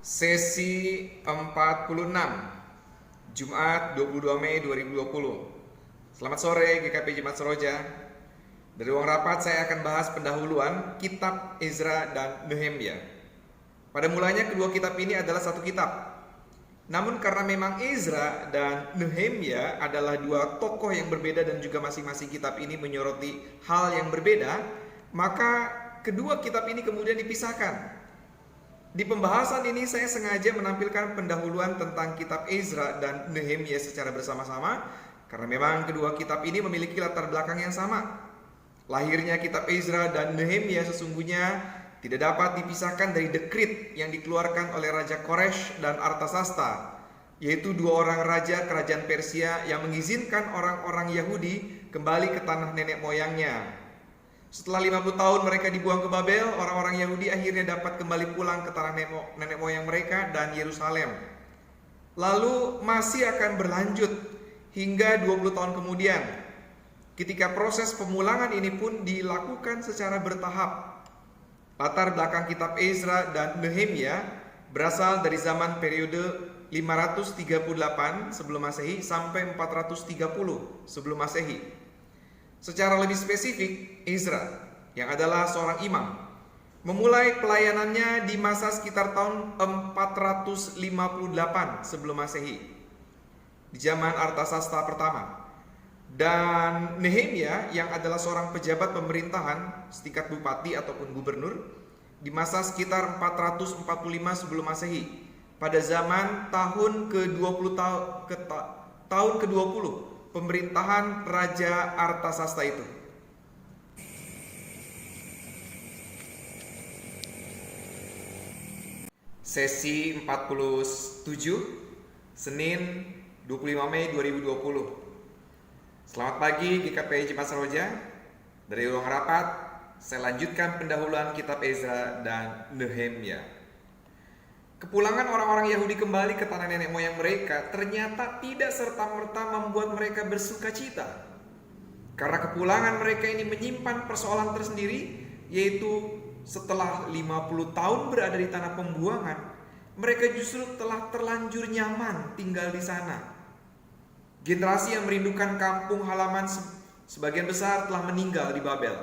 Sesi 46 Jumat 22 Mei 2020. Selamat sore GKP Jemaat Seroja. Dari ruang rapat saya akan bahas pendahuluan kitab Ezra dan Nehemia. Pada mulanya kedua kitab ini adalah satu kitab. Namun karena memang Ezra dan Nehemia adalah dua tokoh yang berbeda dan juga masing-masing kitab ini menyoroti hal yang berbeda, maka kedua kitab ini kemudian dipisahkan. Di pembahasan ini saya sengaja menampilkan pendahuluan tentang kitab Ezra dan Nehemia secara bersama-sama karena memang kedua kitab ini memiliki latar belakang yang sama. Lahirnya kitab Ezra dan Nehemia sesungguhnya tidak dapat dipisahkan dari dekrit yang dikeluarkan oleh Raja Koresh dan Artasasta, yaitu dua orang raja kerajaan Persia yang mengizinkan orang-orang Yahudi kembali ke tanah nenek moyangnya. Setelah 50 tahun mereka dibuang ke Babel, orang-orang Yahudi akhirnya dapat kembali pulang ke tanah nenek moyang mereka dan Yerusalem. Lalu masih akan berlanjut hingga 20 tahun kemudian, ketika proses pemulangan ini pun dilakukan secara bertahap. Latar belakang kitab Ezra dan Nehemia berasal dari zaman periode 538 sebelum Masehi sampai 430 sebelum Masehi. Secara lebih spesifik, Ezra yang adalah seorang imam memulai pelayanannya di masa sekitar tahun 458 sebelum Masehi, di zaman Artasasta pertama. Dan Nehemia yang adalah seorang pejabat pemerintahan setingkat bupati ataupun gubernur di masa sekitar 445 sebelum Masehi, pada zaman tahun ke-20 tahun ke-20 pemerintahan Raja Artasasta itu. Sesi 47 Senin 25 Mei 2020. Selamat pagi GKP Jemaat Seroja. Dari ruang rapat saya lanjutkan pendahuluan kitab Ezra dan Nehemia. Kepulangan orang-orang Yahudi kembali ke tanah nenek moyang mereka ternyata tidak serta-merta membuat mereka bersuka cita. Karena kepulangan mereka ini menyimpan persoalan tersendiri, yaitu setelah 50 tahun berada di tanah pembuangan, mereka justru telah terlanjur nyaman tinggal di sana. Generasi yang merindukan kampung halaman sebagian besar telah meninggal di Babel.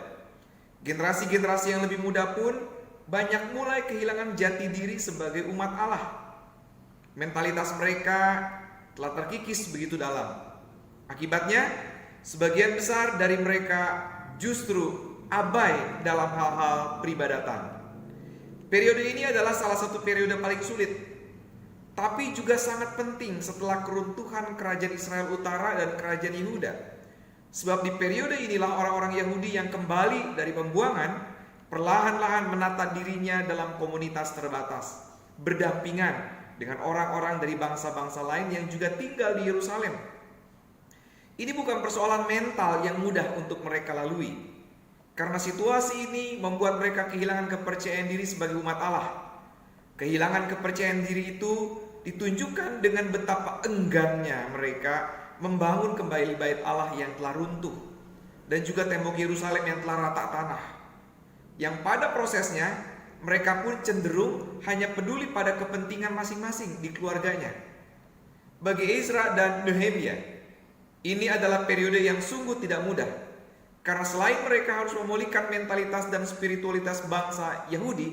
Generasi-generasi yang lebih muda pun banyak mulai kehilangan jati diri sebagai umat Allah. Mentalitas mereka telah terkikis begitu dalam. Akibatnya, sebagian besar dari mereka justru abai dalam hal-hal peribadatan. Periode ini adalah salah satu periode paling sulit, tapi juga sangat penting setelah keruntuhan kerajaan Israel Utara dan kerajaan Yehuda. Sebab di periode inilah orang-orang Yahudi yang kembali dari pembuangan perlahan-lahan menata dirinya dalam komunitas terbatas, berdampingan dengan orang-orang dari bangsa-bangsa lain yang juga tinggal di Yerusalem. Ini bukan persoalan mental yang mudah untuk mereka lalui, karena situasi ini membuat mereka kehilangan kepercayaan diri sebagai umat Allah. Kehilangan kepercayaan diri itu ditunjukkan dengan betapa enggannya mereka membangun kembali bait Allah yang telah runtuh, dan juga tembok Yerusalem yang telah rata tanah. Yang pada prosesnya mereka pun cenderung hanya peduli pada kepentingan masing-masing di keluarganya. Bagi Ezra dan Nehemia, ini adalah periode yang sungguh tidak mudah, karena selain mereka harus memulihkan mentalitas dan spiritualitas bangsa Yahudi,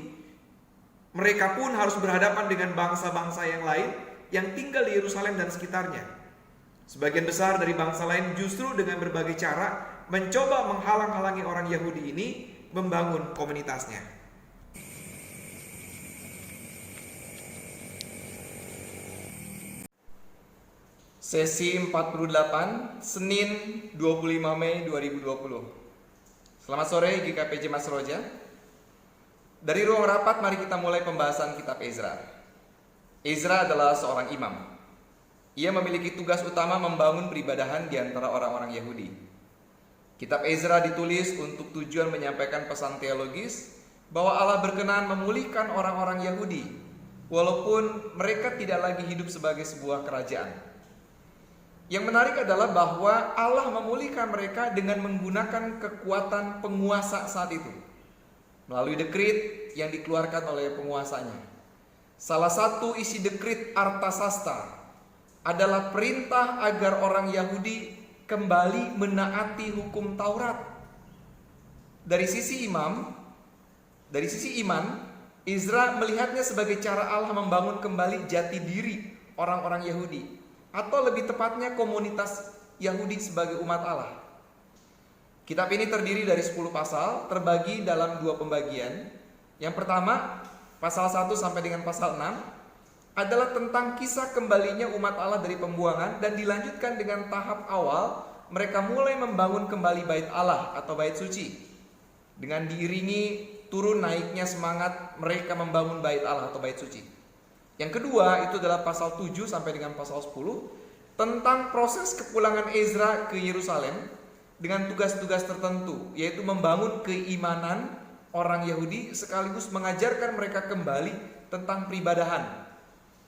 mereka pun harus berhadapan dengan bangsa-bangsa yang lain yang tinggal di Yerusalem dan sekitarnya. Sebagian besar dari bangsa lain justru dengan berbagai cara mencoba menghalang-halangi orang Yahudi ini membangun komunitasnya. Sesi 48 Senin 25 Mei 2020. Selamat sore GKP Jemaat Seroja. Dari ruang rapat mari kita mulai pembahasan kitab Ezra. Ezra adalah seorang imam. Ia memiliki tugas utama membangun peribadahan di antara orang-orang Yahudi. Kitab Ezra ditulis untuk tujuan menyampaikan pesan teologis bahwa Allah berkenan memulihkan orang-orang Yahudi, walaupun mereka tidak lagi hidup sebagai sebuah kerajaan. Yang menarik adalah bahwa Allah memulihkan mereka dengan menggunakan kekuatan penguasa saat itu, melalui dekrit yang dikeluarkan oleh penguasanya. Salah satu isi dekrit Artasasta adalah perintah agar orang Yahudi kembali menaati hukum Taurat. Dari sisi iman, Ezra melihatnya sebagai cara Allah membangun kembali jati diri orang-orang Yahudi, atau lebih tepatnya komunitas Yahudi sebagai umat Allah. Kitab ini terdiri dari 10 pasal, terbagi dalam 2 pembagian. Yang pertama, pasal 1 sampai dengan pasal 6 adalah tentang kisah kembalinya umat Allah dari pembuangan, dan dilanjutkan dengan tahap awal mereka mulai membangun kembali bait Allah atau bait suci, dengan diiringi turun naiknya semangat mereka membangun bait Allah atau bait suci. Yang kedua itu adalah pasal 7 sampai dengan pasal 10 tentang proses kepulangan Ezra ke Yerusalem dengan tugas-tugas tertentu, yaitu membangun keimanan orang Yahudi sekaligus mengajarkan mereka kembali tentang peribadahan.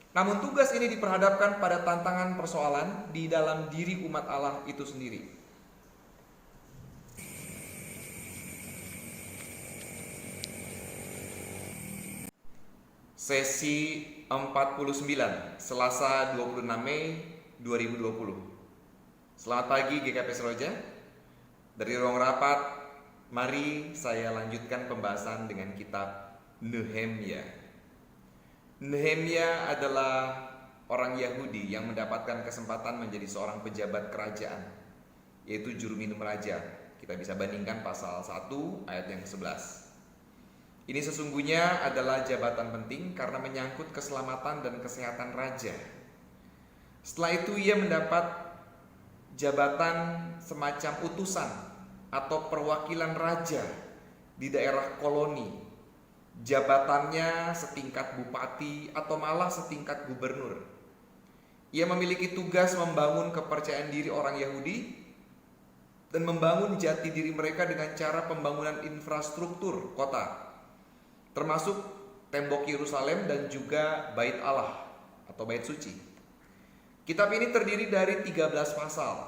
Namun tugas ini diperhadapkan pada tantangan persoalan di dalam diri umat Allah itu sendiri. Sesi 49, Selasa 26 Mei 2020. Selamat pagi GKP Seroja. Dari ruang rapat, mari saya lanjutkan pembahasan dengan kitab Nehemia. Nehemia adalah orang Yahudi yang mendapatkan kesempatan menjadi seorang pejabat kerajaan, yaitu juru minum raja. Kita bisa bandingkan pasal 1 ayat yang ke-11. Ini sesungguhnya adalah jabatan penting karena menyangkut keselamatan dan kesehatan raja. Setelah itu ia mendapat jabatan semacam utusan atau perwakilan raja di daerah koloni. Jabatannya setingkat bupati atau malah setingkat gubernur. Ia memiliki tugas membangun kepercayaan diri orang Yahudi dan membangun jati diri mereka dengan cara pembangunan infrastruktur kota, termasuk tembok Yerusalem dan juga bait Allah atau bait suci. Kitab ini terdiri dari 13 pasal,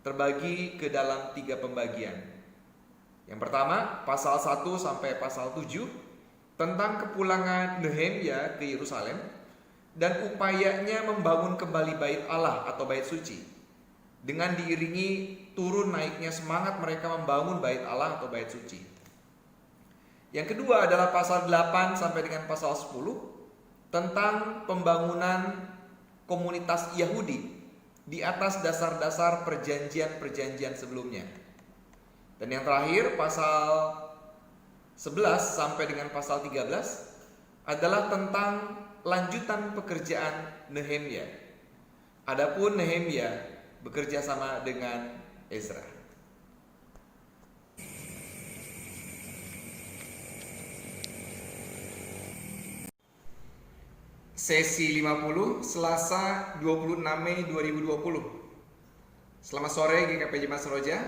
terbagi ke dalam 3 pembagian. Yang pertama, pasal 1 sampai pasal 7 tentang kepulangan Nehemia ke Yerusalem dan upayanya membangun kembali bait Allah atau bait suci, dengan diiringi turun naiknya semangat mereka membangun bait Allah atau bait suci. Yang kedua adalah pasal 8 sampai dengan pasal 10 tentang pembangunan komunitas Yahudi di atas dasar-dasar perjanjian-perjanjian sebelumnya. Dan yang terakhir pasal 11 sampai dengan pasal 13 adalah tentang lanjutan pekerjaan Nehemia. Adapun Nehemia bekerja sama dengan Ezra. Sesi 50, Selasa 26 Mei 2020. Selamat sore GKP Jemaat Seroja.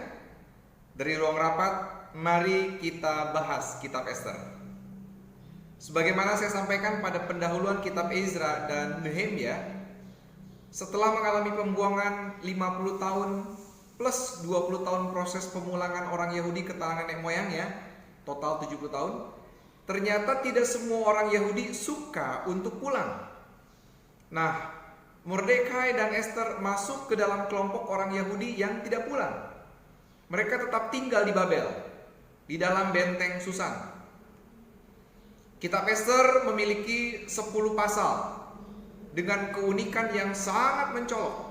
Dari ruang rapat, mari kita bahas kitab Ester. Sebagaimana saya sampaikan pada pendahuluan kitab Ezra dan Nehemia, setelah mengalami pembuangan 50 tahun plus 20 tahun proses pemulangan orang Yahudi ke tanah nenek moyangnya, total 70 tahun, ternyata tidak semua orang Yahudi suka untuk pulang. Nah, Mordekai dan Ester masuk ke dalam kelompok orang Yahudi yang tidak pulang. Mereka tetap tinggal di Babel, di dalam benteng Susan. Kitab Ester memiliki 10 pasal dengan keunikan yang sangat mencolok,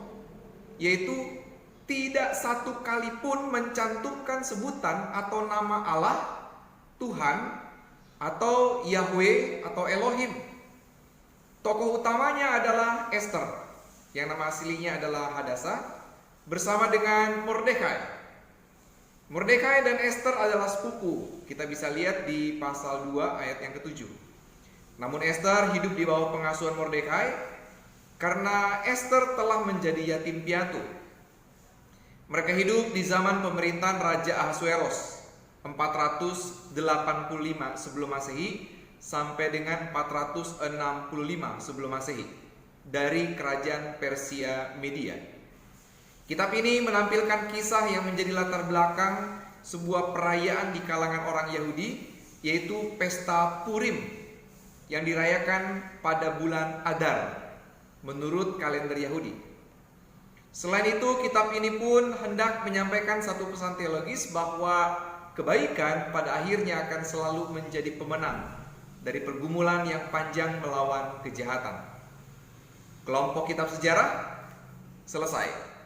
yaitu tidak satu kali pun mencantumkan sebutan atau nama Allah, Tuhan, atau Yahweh atau Elohim. Tokoh utamanya adalah Ester, yang nama aslinya adalah Hadasa, bersama dengan Mordekai. Mordekai dan Ester adalah sepupu. Kita bisa lihat di pasal 2 ayat yang ke-7. Namun Ester hidup di bawah pengasuhan Mordekai karena Ester telah menjadi yatim piatu. Mereka hidup di zaman pemerintahan Raja Ahasuerus 485 sebelum Masehi sampai dengan 465 sebelum Masehi dari kerajaan Persia Media. Kitab ini menampilkan kisah yang menjadi latar belakang sebuah perayaan di kalangan orang Yahudi, yaitu Pesta Purim, yang dirayakan pada bulan Adar menurut kalender Yahudi. Selain itu, kitab ini pun hendak menyampaikan satu pesan teologis bahwa kebaikan pada akhirnya akan selalu menjadi pemenang dari pergumulan yang panjang melawan kejahatan. Kelompok kitab sejarah selesai.